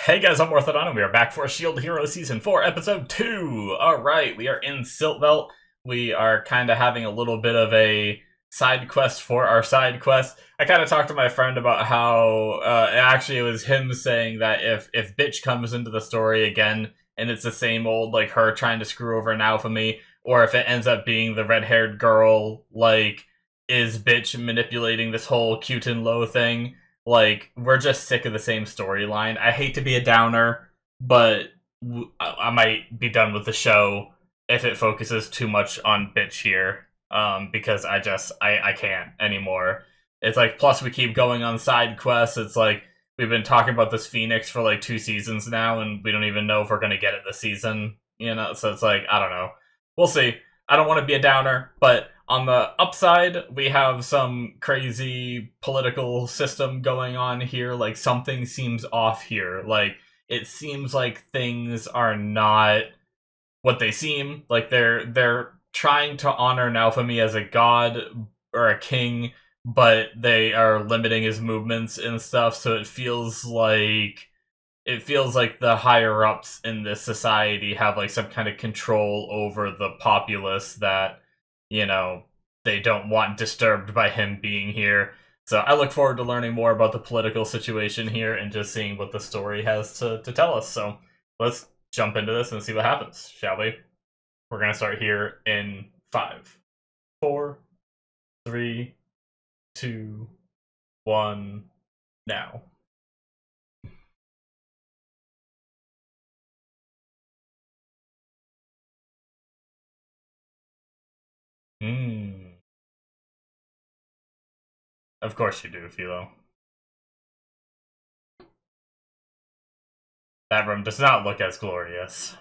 Hey guys, I'm Morthadon, and we are back for Shield Hero Season 4, Episode 2! Alright, we are in Siltvelt. We are kind of having a little bit of a side quest for our side quest. I kind of talked to my friend about how, actually it was him saying that if Bitch comes into the story again, and it's the same old, like, her trying to screw over Naofumi, or if it ends up being the red-haired girl, like, is Bitch manipulating this whole cute and low thing? Like, we're just sick of the same storyline. I hate to be a downer, but I might be done with the show if it focuses too much on Bitch here. Because I can't anymore. It's like, plus we keep going on side quests. It's like, we've been talking about this Phoenix for like 2 seasons now, and we don't even know if we're gonna get it this season. You know, so it's like, I don't know. We'll see. I don't want to be a downer, but on the upside, we have some crazy political system going on here. Like, something seems off here. Like, it seems like things are not what they seem. Like, they're trying to honor Naofumi as a god or a king, but they are limiting his movements and stuff, so it feels like the higher ups in this society have like some kind of control over the populace that, you know, they don't want disturbed by him being here. So I look forward to learning more about the political situation here and just seeing what the story has to tell us. So let's jump into this and see what happens, shall we? We're gonna start here in 5, 4, 3, 2, 1, now. Hmm. Of course you do, Philo. That room does not look as glorious.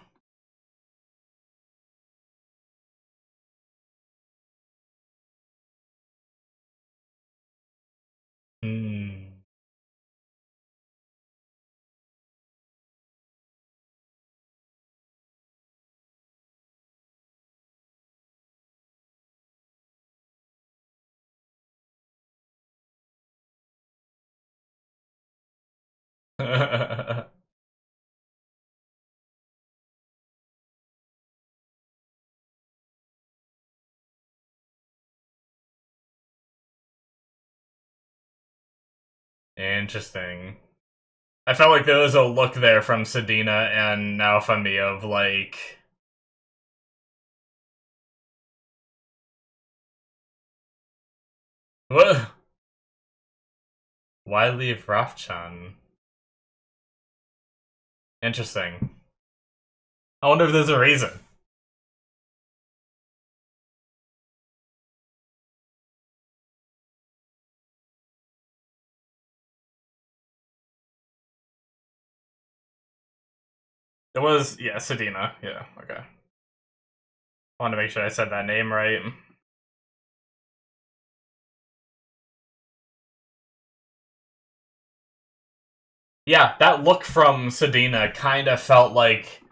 Hmm. Interesting. I felt like there was a look there from Sedina and Naofumi of like, what? Why leave Rafchan? Interesting. I wonder if there's a reason. It was, yeah, Sedina. Yeah, okay. I wanted to make sure I said that name right. Yeah, that look from Sedina kind of felt like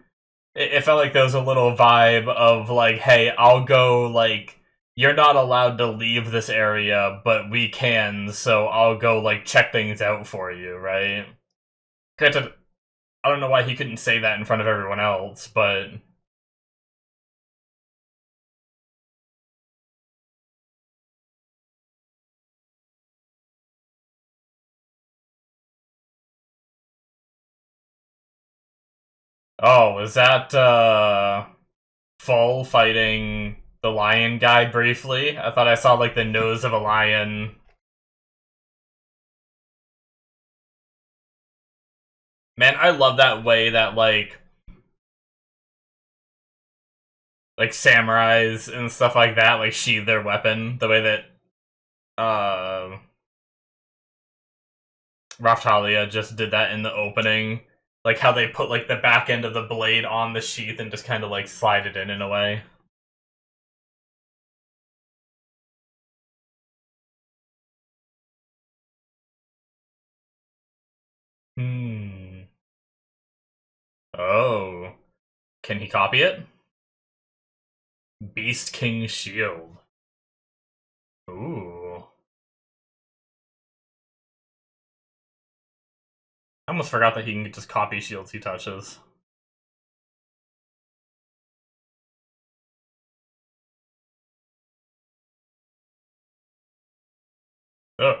it felt like there was a little vibe of like, hey, I'll go, like, you're not allowed to leave this area, but we can, so I'll go like check things out for you, right? Granted, I don't know why he couldn't say that in front of everyone else, but oh, is that Full fighting the lion guy briefly? I thought I saw like the nose of a lion. Man, I love that way that like samurais and stuff like that like sheathe their weapon. The way that Raftalia just did that in the opening. Like how they put like the back end of the blade on the sheath and just kind of like slide it in a way. Hmm. Oh. Can he copy it? Beast King Shield. Ooh. I almost forgot that he can just copy shields he touches. Ugh.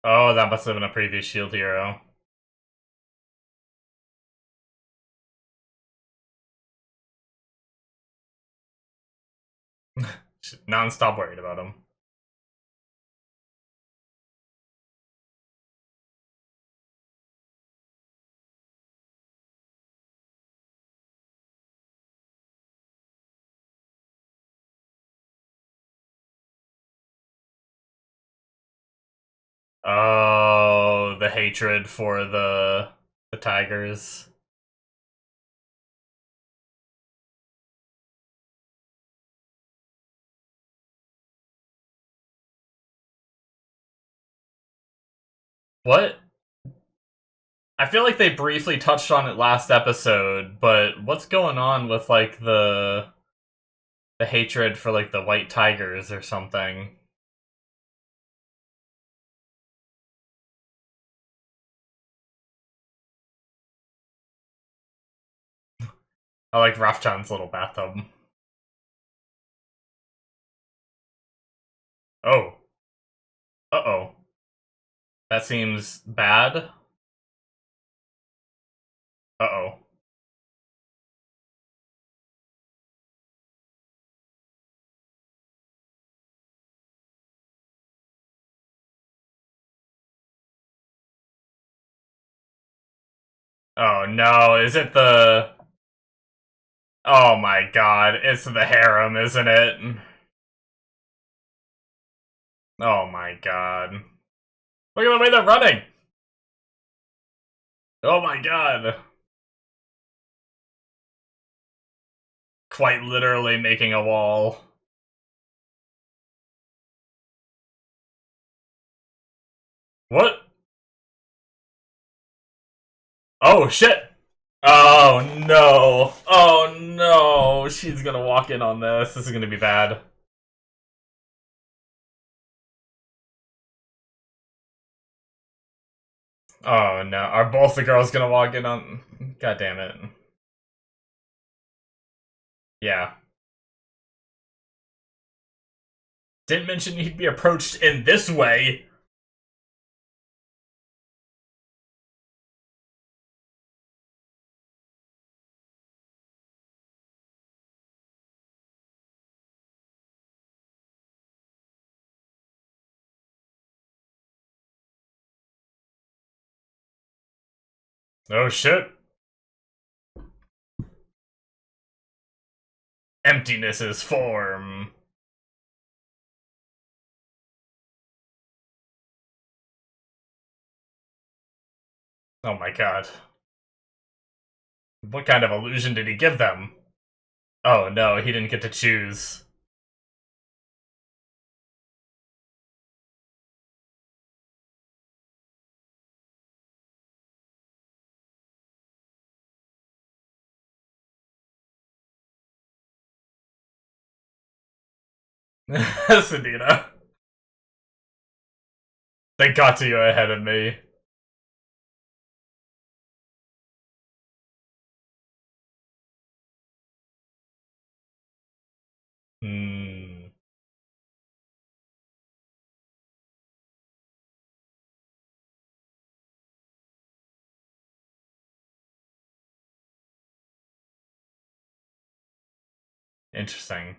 Oh, that must have been a previous shield hero. Non-stop worried about him. Oh, the hatred for the tigers. What? I feel like they briefly touched on it last episode, but what's going on with like the hatred for like the white tigers or something? I like Rafchan's little bathtub. Oh. Uh-oh. That seems bad. Uh-oh. Oh no, is it the... Oh my god, it's the harem, isn't it? Oh my god. Look at the way they're running! Oh my god. Quite literally making a wall. What? Oh shit! Oh no! Oh no! She's gonna walk in on this. This is gonna be bad. Oh no. Are both the girls gonna walk in on... God damn it. Yeah. Didn't mention he'd be approached in this way. Oh shit. Emptiness is form. Oh my god. What kind of illusion did he give them? Oh no, he didn't get to choose. Sedina. They got to you ahead of me. Hmm. Interesting.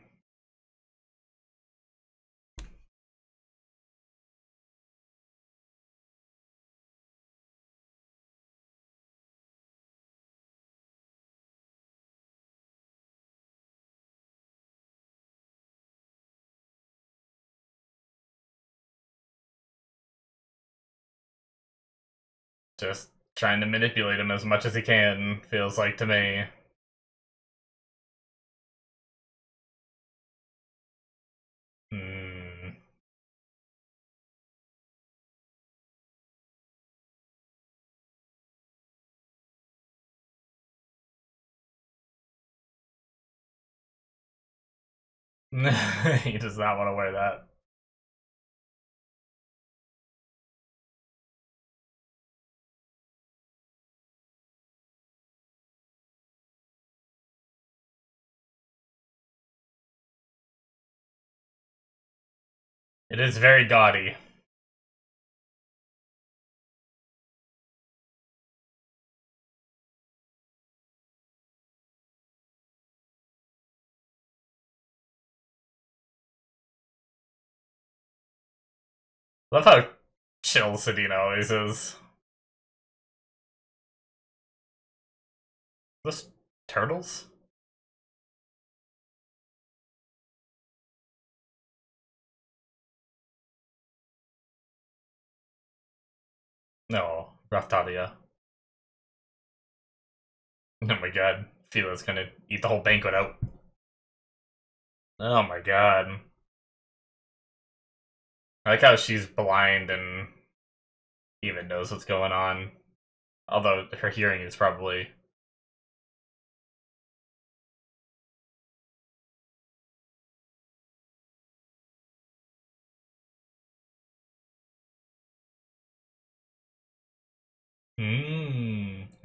Just trying to manipulate him as much as he can, feels like to me. Hmm. He does not want to wear that. It is very gaudy. Love how chill Sedina always is. This turtles? No, Raftalia. Oh my god, Fila's gonna eat the whole banquet out. Oh my god. I like how she's blind and even knows what's going on. Although her hearing is probably...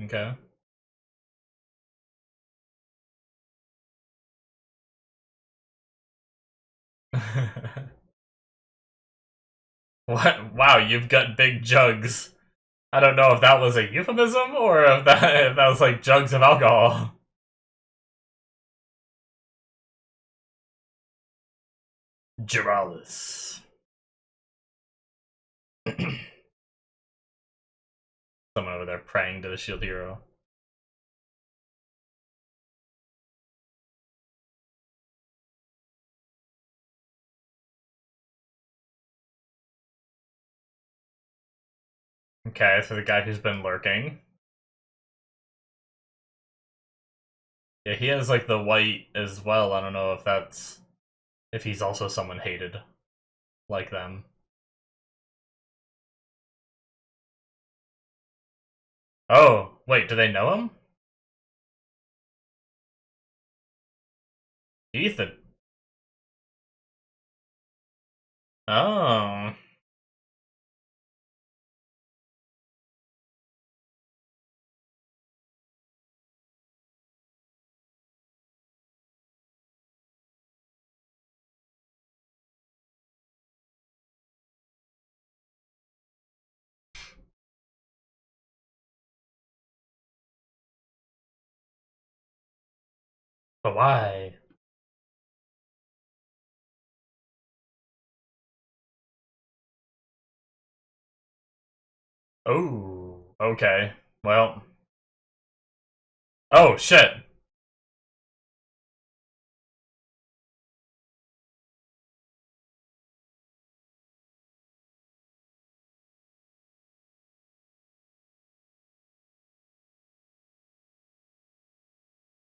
okay. What? Wow, you've got big jugs. I don't know if that was a euphemism or if that was like jugs of alcohol. Giralis. Someone over there praying to the shield hero. Okay, so the guy who's been lurking. Yeah, he has like the white as well. I don't know if that's... if he's also someone hated like them. Oh, wait, do they know him? Ethan. Oh. But why? Oh, okay. Well. Oh, shit.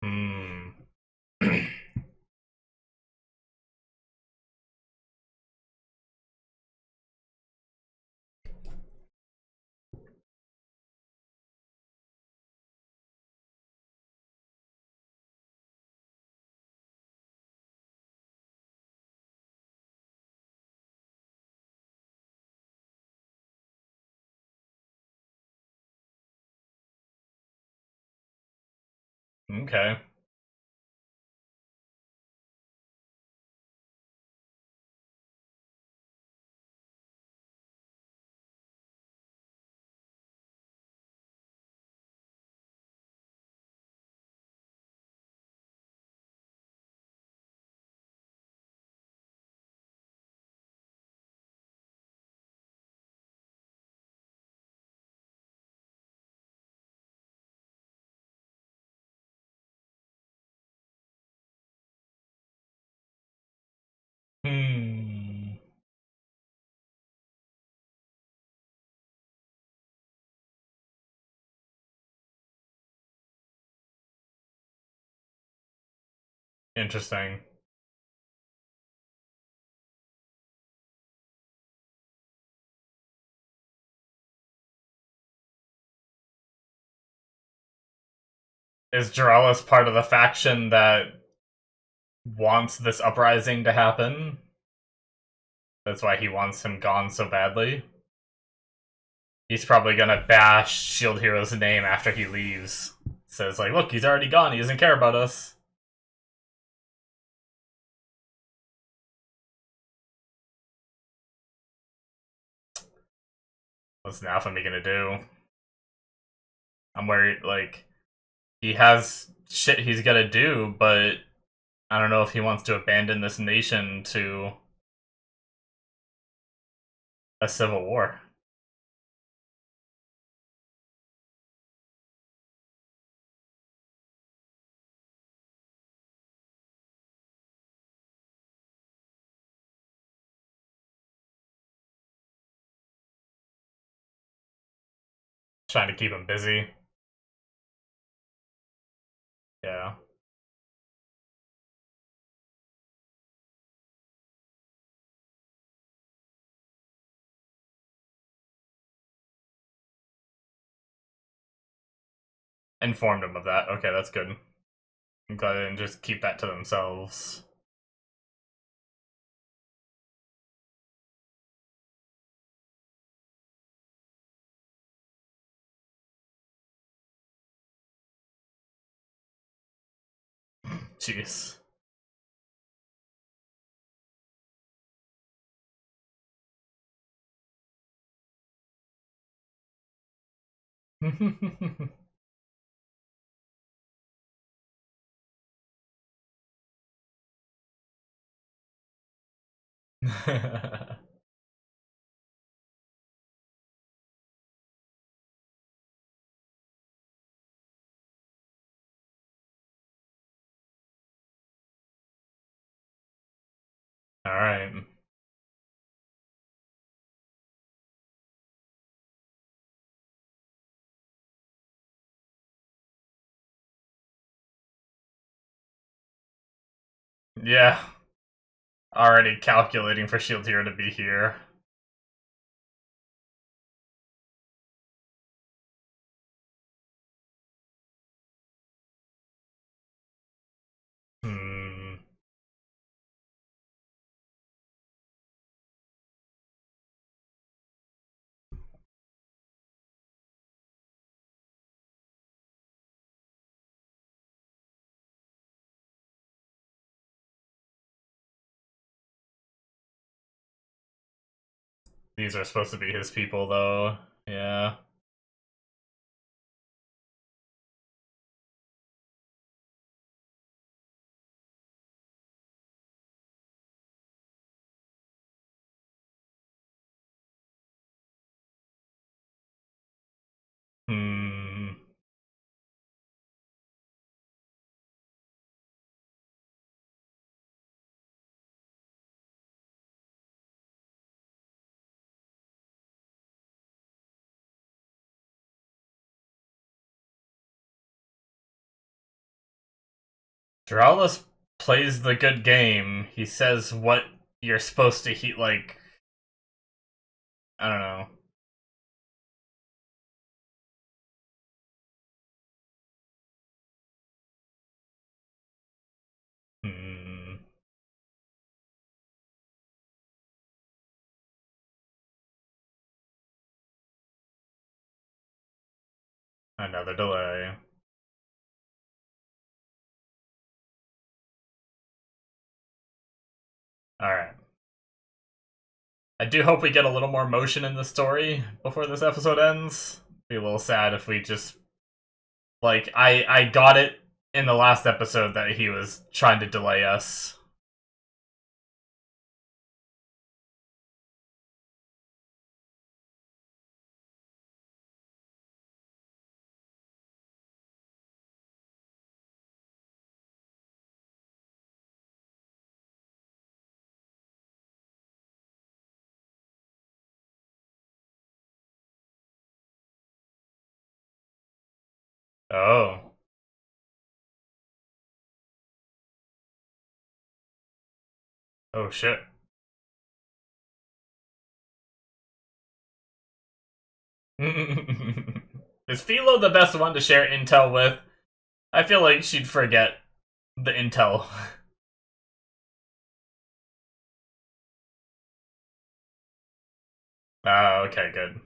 Hmm. Okay. Hmm. Interesting. Is Juralis part of the faction that wants this uprising to happen. That's why he wants him gone so badly. He's probably gonna bash Shield Hero's name after he leaves. Says, like, look, he's already gone, he doesn't care about us. What's Naofumi gonna do? I'm worried, like, he has shit he's gonna do, but I don't know if he wants to abandon this nation to a civil war. Trying to keep him busy. Yeah. Informed him of that. Okay, that's good. I'm glad they didn't just keep that to themselves. Jeez. Alright. Yeah. Already calculating for Shield Hero to be here. Hmm. These are supposed to be his people, though. Yeah. Hmm. Duralis plays the good game. He says what you're supposed to heat, like... I don't know. Hmm. Another delay. Alright. I do hope we get a little more motion in the story before this episode ends. Be a little sad if we just... Like, I got it in the last episode that he was trying to delay us. Oh. Oh shit. Is Philo the best one to share intel with? I feel like she'd forget the intel. Okay, good.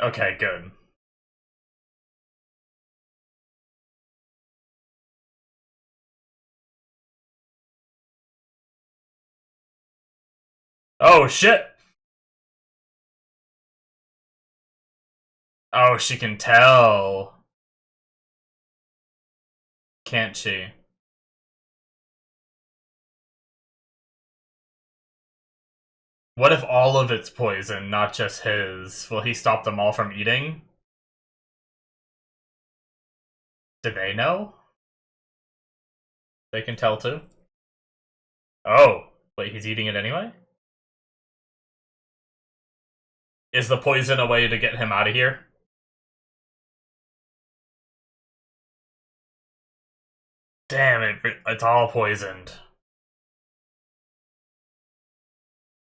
Okay, good. Oh, shit! Oh, she can tell. Can't she? What if all of it's poison, not just his? Will he stop them all from eating? Do they know? They can tell too? Oh, wait, he's eating it anyway? Is the poison a way to get him out of here? Damn it, it's all poisoned.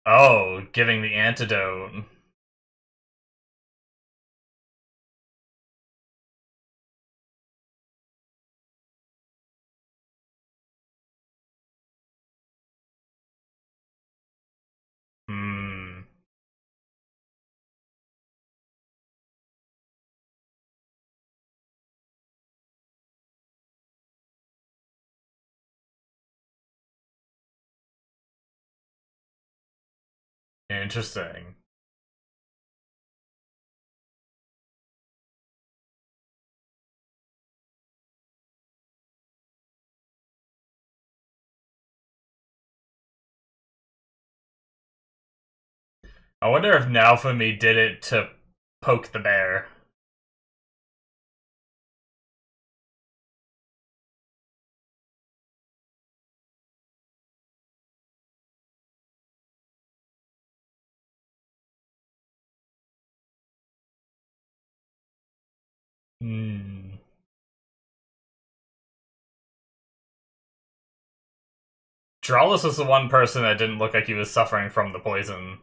Oh, giving the antidote. Hmm. Interesting. I wonder if Naofumi did it to poke the bear. Hmm. Draulus was the one person that didn't look like he was suffering from the poison.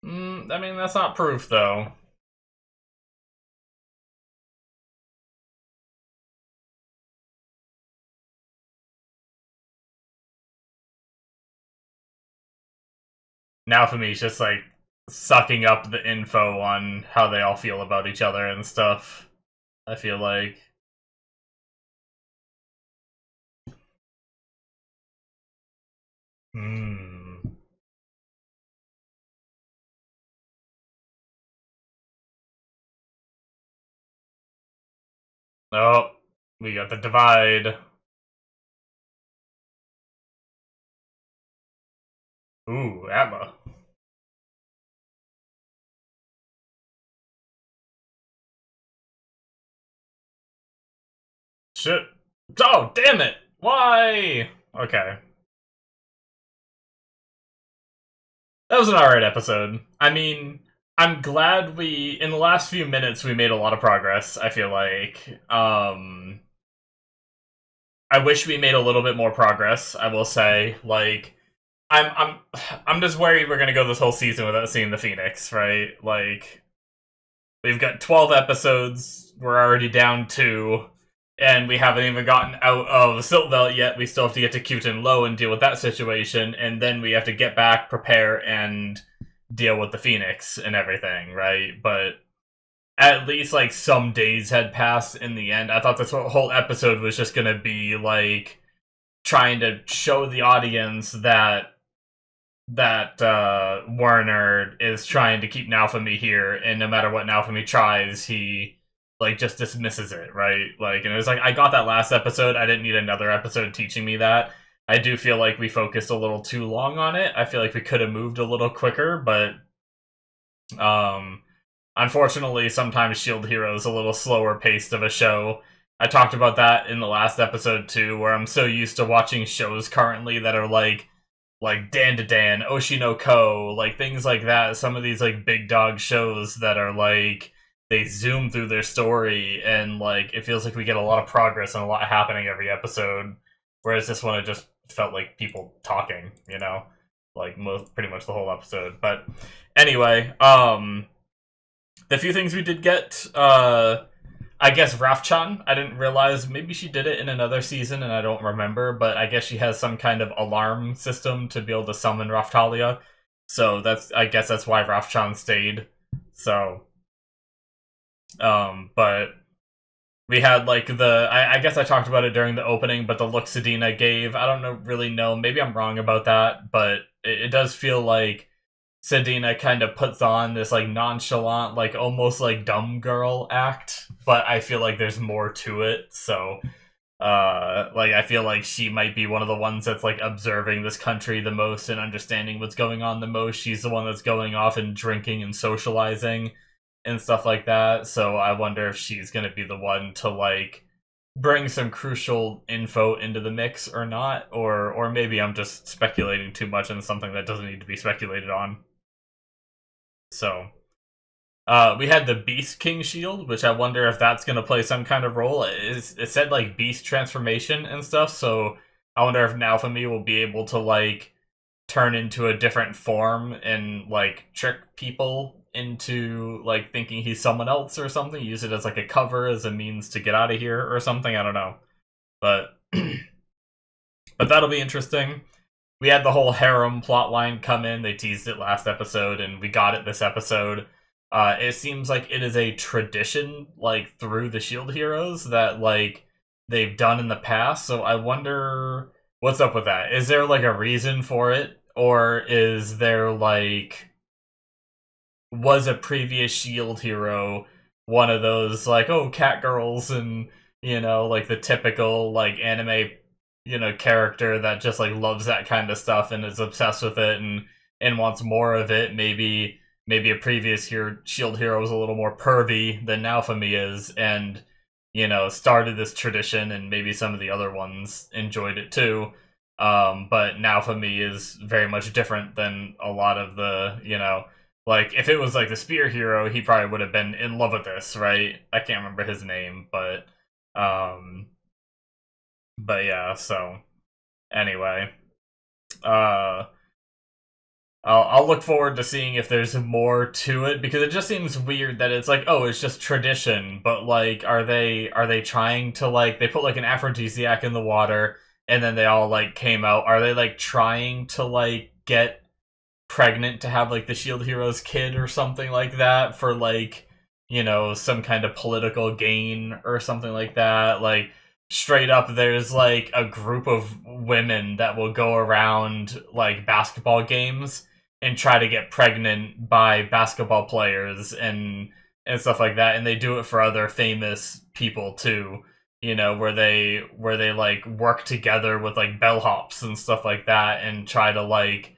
Hmm. I mean, that's not proof, though. Naofumi's just, like, sucking up the info on how they all feel about each other and stuff. I feel like. Hmm. Oh, we got the divide. Ooh, Atma. Shit. Oh, damn it! Why? Okay. That was an alright episode. I mean, I'm glad in the last few minutes, we made a lot of progress, I feel like. I wish we made a little bit more progress, I will say. Like, I'm, I'm, I'm just worried we're gonna go this whole season without seeing the Phoenix, right? Like, we've got 12 episodes, we're already down 2, and we haven't even gotten out of Siltvelt yet. We still have to get to Qton Low and deal with that situation, and then we have to get back, prepare, and deal with the Phoenix and everything, right? But at least, like, some days had passed in the end. I thought this whole episode was just gonna be, like, trying to show the audience that Werner is trying to keep Naofumi here, and no matter what Naofumi tries, he like just dismisses it, right? Like, and it was like I got that last episode. I didn't need another episode teaching me that. I do feel like we focused a little too long on it. I feel like we could have moved a little quicker, but um, unfortunately, sometimes Shield Hero is a little slower paced of a show, I talked about that in the last episode too, where I'm so used to watching shows currently that are like Dan to Dan, Oshinoko, like things like that. Some of these like big dog shows that are like they zoom through their story and like it feels like we get a lot of progress and a lot happening every episode. Whereas this one, it just felt like people talking, like most pretty much the whole episode. But anyway, the few things we did get, I guess Rafchan, I didn't realize, maybe she did it in another season and I don't remember, but I guess she has some kind of alarm system to be able to summon Raftalia. So I guess that's why Rafchan stayed. So, but we had like I guess I talked about it during the opening, but the look Sedina gave, I don't really know, maybe I'm wrong about that, but it does feel like Sedina kind of puts on this like nonchalant, like almost like dumb girl act, but I feel like there's more to it. So, like I feel like she might be one of the ones that's like observing this country the most and understanding what's going on the most. She's the one that's going off and drinking and socializing and stuff like that. So I wonder if she's gonna be the one to like bring some crucial info into the mix or not, or maybe I'm just speculating too much on something that doesn't need to be speculated on. So, we had the Beast King shield, which I wonder if that's going to play some kind of role. It said, like, beast transformation and stuff, so I wonder if Naofumi will be able to, like, turn into a different form and, like, trick people into, like, thinking he's someone else or something. Use it as, like, a cover, as a means to get out of here or something. I don't know. But, but that'll be interesting. We had the whole harem plotline come in. They teased it last episode, and we got it this episode. It seems like it is a tradition, like, through the Shield heroes that, like, they've done in the past. So I wonder what's up with that. Is there, like, a reason for it? Or is there, like, was a previous Shield hero one of those, like, oh, cat girls and, like, the typical, like, anime character that just like loves that kind of stuff and is obsessed with it and wants more of it. Maybe a previous Shield hero was a little more pervy than Naofumi is, and started this tradition, and maybe some of the other ones enjoyed it too. But Naofumi is very much different than a lot of the like if it was like the spear hero, he probably would have been in love with this, right? I can't remember his name, but yeah, so anyway, uh, I'll look forward to seeing if there's more to it, because it just seems weird that it's like, oh, it's just tradition, but like, are they trying to like they put like an aphrodisiac in the water and then they all like came out? Are they like trying to like get pregnant to have like the Shield hero's kid or something like that for like some kind of political gain or something like that? Like straight up, there's like a group of women that will go around like basketball games and try to get pregnant by basketball players and stuff like that, and they do it for other famous people too, where they like work together with like bellhops and stuff like that and try to like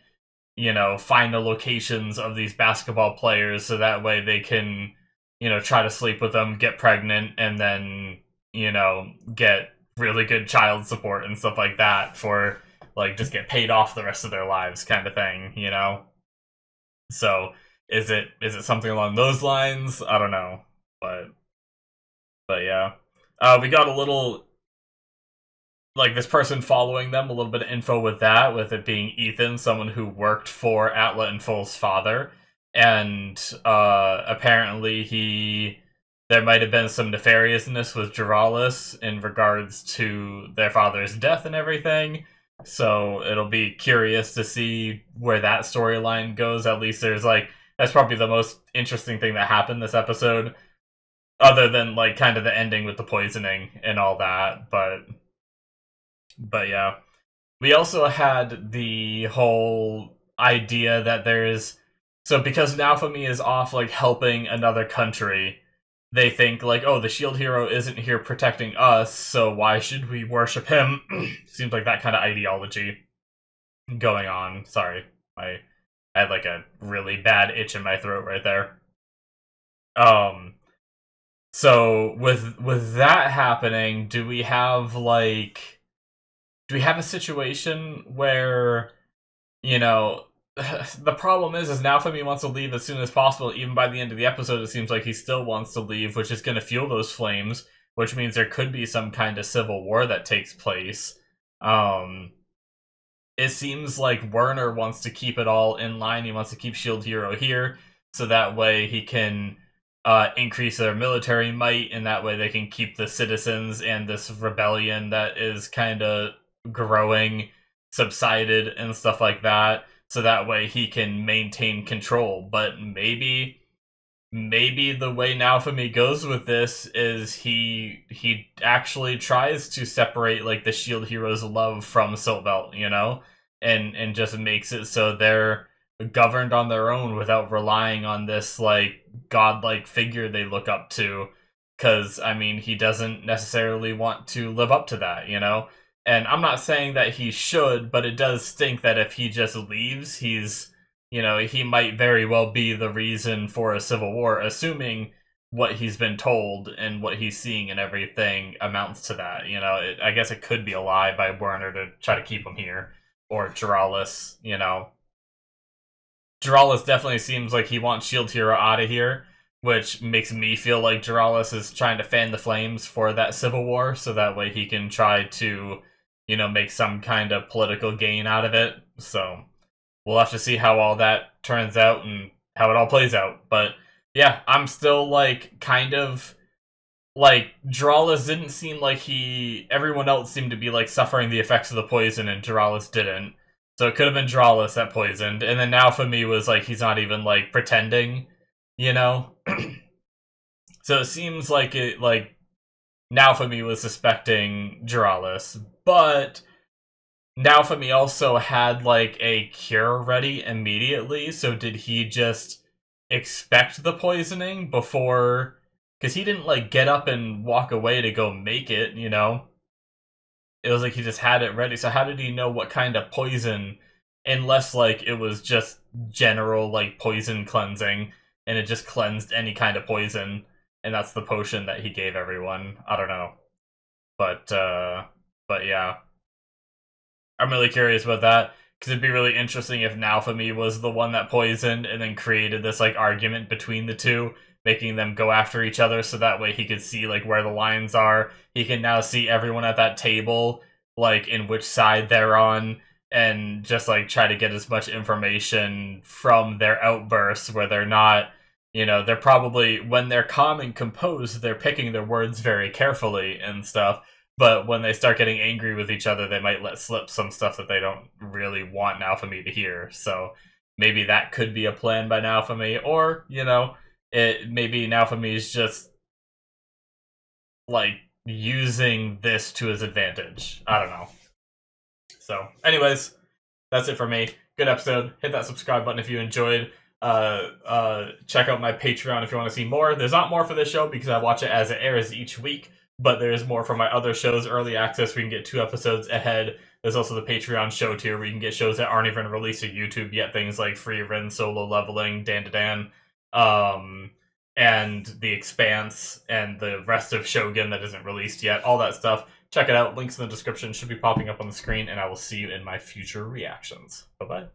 find the locations of these basketball players so that way they can try to sleep with them, get pregnant, and then get really good child support and stuff like that for like just get paid off the rest of their lives kind of thing. So is it something along those lines? I don't know. But yeah. We got a little like this person following them, a little bit of info with that, with it being Ethan, someone who worked for Atla and Full's father. And apparently there might have been some nefariousness with Juralis in regards to their father's death and everything. So it'll be curious to see where that storyline goes. At least that's probably the most interesting thing that happened this episode, other than like kind of the ending with the poisoning and all that. But yeah. We also had the whole idea that so because Naofumi is off like helping another country, they think like, oh, the Shield hero isn't here protecting us, so why should we worship him? Seems like that kind of ideology going on. Sorry, I had like a really bad itch in my throat right there. So with that happening, do we have a situation where, you know, the problem is Naofumi wants to leave as soon as possible. Even by the end of the episode, it seems like he still wants to leave, which is going to fuel those flames, which means there could be some kind of civil war that takes place. It seems like Werner wants to keep it all in line. He wants to keep Shield Hero here, so that way he can increase their military might, and that way they can keep the citizens and this rebellion that is kind of growing subsided and stuff like that. So that way he can maintain control. But maybe the way Naofumi goes with this is he actually tries to separate like the Shield Heroes' love from Siltvelt, you know, and just makes it so they're governed on their own without relying on this like godlike figure they look up to. Because I mean, he doesn't necessarily want to live up to that, you know. And I'm not saying that he should, but it does stink that if he just leaves, he might very well be the reason for a civil war, assuming what he's been told and what he's seeing and everything amounts to that. I guess it could be a lie by Werner to try to keep him here, or Juralis. Juralis definitely seems like he wants Shield Hero out of here, which makes me feel like Juralis is trying to fan the flames for that civil war, so that way he can try to, make some kind of political gain out of it. So we'll have to see how all that turns out and how it all plays out. But yeah, I'm still kind of Juralis didn't seem like everyone else seemed to be suffering the effects of the poison, and Juralis didn't. So it could have been Juralis that poisoned, and then now for me was he's not even pretending, So it seems now for me was suspecting Juralis, but Naofumi also had a cure ready immediately, so did he just expect the poisoning before? Because he didn't get up and walk away to go make it, It was he just had it ready. So how did he know what kind of poison, unless it was just general poison cleansing and it just cleansed any kind of poison, and that's the potion that he gave everyone. I don't know. But yeah. I'm really curious about that, because it'd be really interesting if Naofumi was the one that poisoned and then created this argument between the two, making them go after each other, so that way he could see where the lines are. He can now see everyone at that table, in which side they're on, and just try to get as much information from their outbursts where they're not, they're probably, when they're calm and composed, they're picking their words very carefully and stuff. But when they start getting angry with each other, they might let slip some stuff that they don't really want Naofumi to hear. So maybe that could be a plan by Naofumi, or maybe Naofumi is just using this to his advantage. I don't know. So, anyways, that's it for me. Good episode. Hit that subscribe button if you enjoyed. Check out my Patreon if you want to see more. There's not more for this show because I watch it as it airs each week. But there's more from my other shows, early access, we can get 2 episodes ahead. There's also the Patreon show tier, where you can get shows that aren't even released to YouTube yet, things like Free Rin, Solo Leveling, Dan to Dan, and The Expanse, and the rest of Shogun that isn't released yet, all that stuff. Check it out, links in the description should be popping up on the screen, and I will see you in my future reactions. Bye-bye.